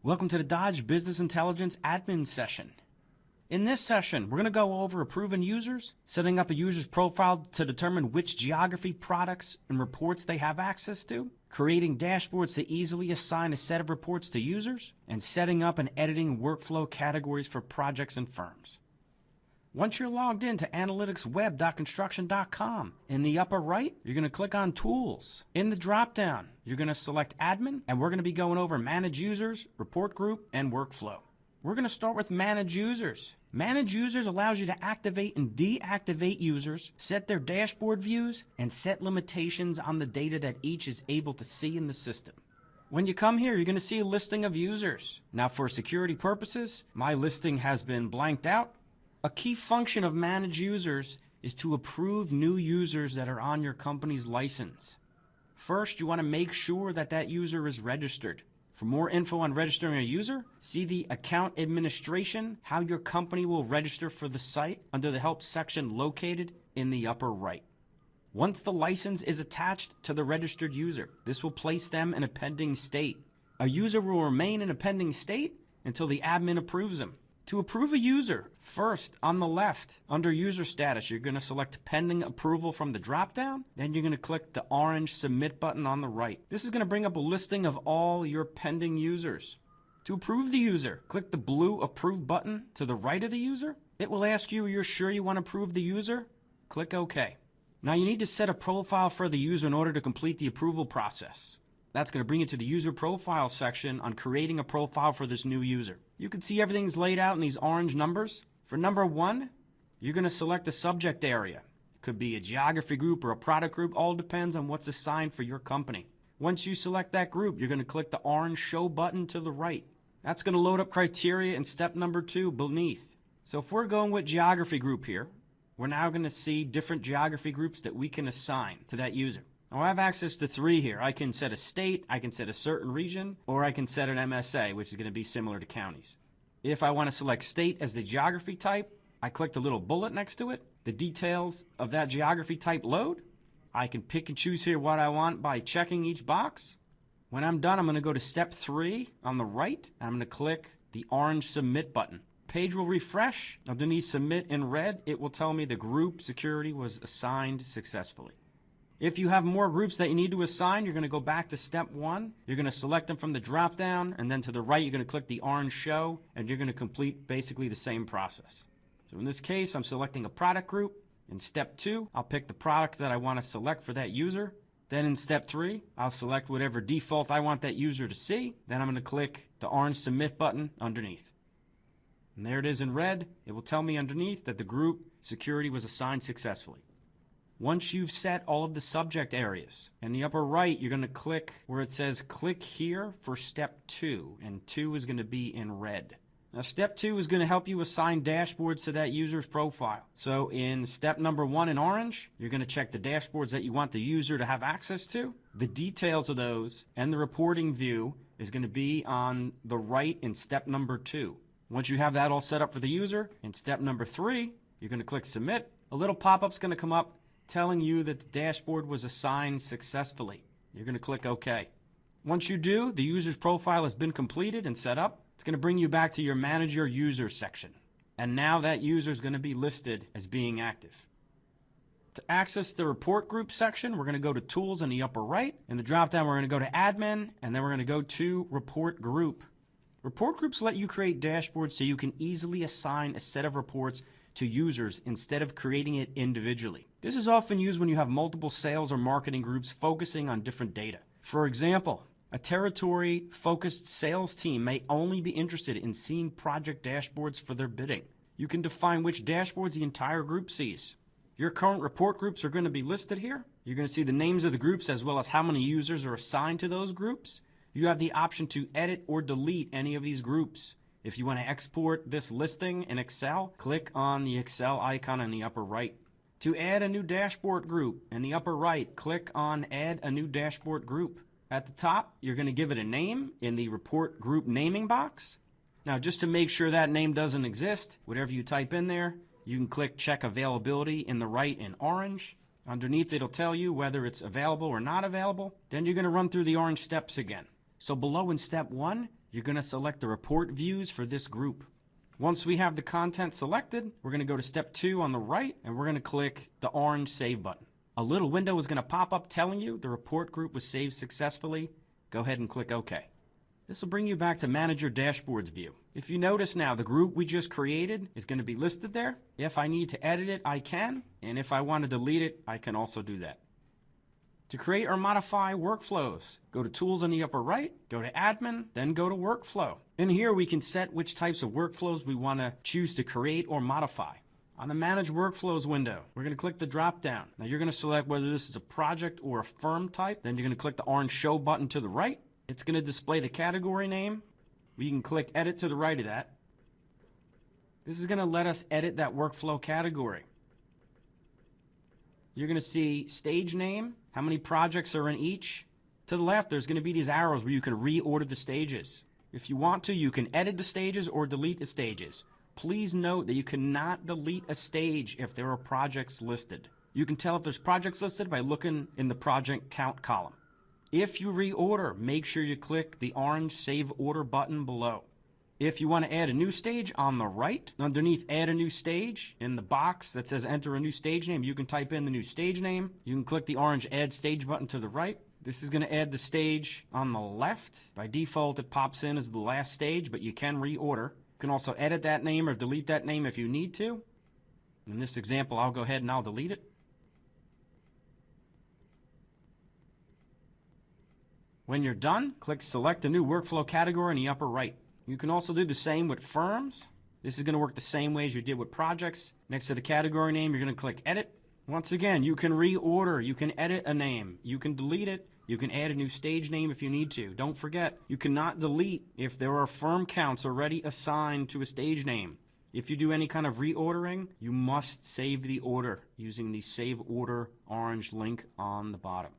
Welcome to the Dodge Business Intelligence Admin Session. In this session, we're going to go over approving users, setting up a user's profile to determine which geography, products, and reports they have access to, creating dashboards to easily assign a set of reports to users, and setting up and editing workflow categories for projects and firms. Once you're logged in to analyticsweb.construction.com, in the upper right, you're going to click on Tools. In the drop-down, you're going to select Admin, and we're going to be going over Manage Users, Report Group, and Workflow. We're going to start with Manage Users. Manage Users allows you to activate and deactivate users, set their dashboard views, and set limitations on the data that each is able to see in the system. When you come here, you're going to see a listing of users. Now, for security purposes, my listing has been blanked out. A key function of Manage Users is to approve new users that are on your company's license. First, you want to make sure that that user is registered. For more info on registering a user, see the Account Administration, how your company will register for the site under the Help section located in the upper right. Once the license is attached to the registered user, this will place them in a pending state. A user will remain in a pending state until the admin approves them. To approve a user, first on the left, under User Status, you're going to select Pending Approval from the drop-down. Then you're going to click the orange Submit button on the right. This is going to bring up a listing of all your pending users. To approve the user, click the blue Approve button to the right of the user. It will ask you, you're sure you want to approve the user? Click OK. Now you need to set a profile for the user in order to complete the approval process. That's going to bring you to the User Profile section on creating a profile for this new user. You can see everything's laid out in these orange numbers. For number 1, you're going to select a subject area. It could be a geography group or a product group. All depends on what's assigned for your company. Once you select that group, you're going to click the orange Show button to the right. That's going to load up criteria in step number 2 beneath. So if we're going with geography group here, we're now going to see different geography groups that we can assign to that user. Now I have access to 3 here. I can set a state, I can set a certain region, or I can set an MSA, which is going to be similar to counties. If I want to select state as the geography type, I click the little bullet next to it. The details of that geography type load. I can pick and choose here what I want by checking each box. When I'm done, I'm going to go to step 3 on the right, and I'm going to click the orange Submit button. Page will refresh. Underneath Submit in red, it will tell me the group security was assigned successfully. If you have more groups that you need to assign, you're going to go back to step 1. You're going to select them from the drop down, and then to the right, you're going to click the orange Show, and you're going to complete basically the same process. So in this case, I'm selecting a product group. In step 2, I'll pick the products that I want to select for that user. Then in step 3, I'll select whatever default I want that user to see. Then I'm going to click the orange Submit button underneath. And there it is in red. It will tell me underneath that the group security was assigned successfully. Once you've set all of the subject areas, in the upper right, you're going to click where it says click here for step 2, and 2 is going to be in red. Now step 2 is going to help you assign dashboards to that user's profile. So in step number 1 in orange, you're going to check the dashboards that you want the user to have access to. The details of those and the reporting view is going to be on the right in step number 2. Once you have that all set up for the user, in step number 3, you're going to click Submit. A little pop-up's going to come up telling you that the dashboard was assigned successfully. You're going to click OK. Once you do, the user's profile has been completed and set up. It's going to bring you back to your Manage Your User section. And now that user is going to be listed as being active. To access the Report Group section, we're going to go to Tools in the upper right. In the drop-down, we're going to go to Admin, and then we're going to go to Report Group. Report Groups let you create dashboards so you can easily assign a set of reports to users instead of creating it individually. This is often used when you have multiple sales or marketing groups focusing on different data. For example, a territory-focused sales team may only be interested in seeing project dashboards for their bidding. You can define which dashboards the entire group sees. Your current report groups are going to be listed here. You're going to see the names of the groups as well as how many users are assigned to those groups. You have the option to edit or delete any of these groups. If you want to export this listing in Excel, click on the Excel icon in the upper right. To add a new dashboard group, in the upper right, click on Add a New Dashboard Group. At the top, you're going to give it a name in the Report Group naming box. Now, just to make sure that name doesn't exist, whatever you type in there, you can click Check Availability in the right in orange. Underneath, it'll tell you whether it's available or not available. Then you're going to run through the orange steps again. So below in step 1, you're going to select the report views for this group. Once we have the content selected, we're going to go to step 2 on the right, and we're going to click the orange Save button. A little window is going to pop up telling you the report group was saved successfully. Go ahead and click OK. This will bring you back to Manager Dashboards view. If you notice now, the group we just created is going to be listed there. If I need to edit it, I can, and if I want to delete it, I can also do that. To create or modify workflows, go to Tools on the upper right, go to Admin, then go to Workflow. In here, we can set which types of workflows we want to choose to create or modify. On the Manage Workflows window, we're going to click the drop down. Now you're going to select whether this is a project or a firm type. Then you're going to click the orange Show button to the right. It's going to display the category name. We can click Edit to the right of that. This is going to let us edit that workflow category. You're going to see stage name, how many projects are in each. To the left, there's going to be these arrows where you can reorder the stages. If you want to, you can edit the stages or delete the stages. Please note that you cannot delete a stage if there are projects listed. You can tell if there's projects listed by looking in the project count column. If you reorder, make sure you click the orange Save Order button below. If you want to add a new stage, on the right, underneath Add a New Stage, in the box that says Enter a New Stage Name, you can type in the new stage name. You can click the orange Add Stage button to the right. This is going to add the stage on the left. By default, it pops in as the last stage, but you can reorder. You can also edit that name or delete that name if you need to. In this example, I'll go ahead and I'll delete it. When you're done, click Select a new workflow category in the upper right. You can also do the same with firms. This is going to work the same way as you did with projects. Next to the category name, you're going to click Edit. Once again, you can reorder, you can edit a name, you can delete it, you can add a new stage name if you need to. Don't forget, you cannot delete if there are firm counts already assigned to a stage name. If you do any kind of reordering, you must save the order using the Save Order orange link on the bottom.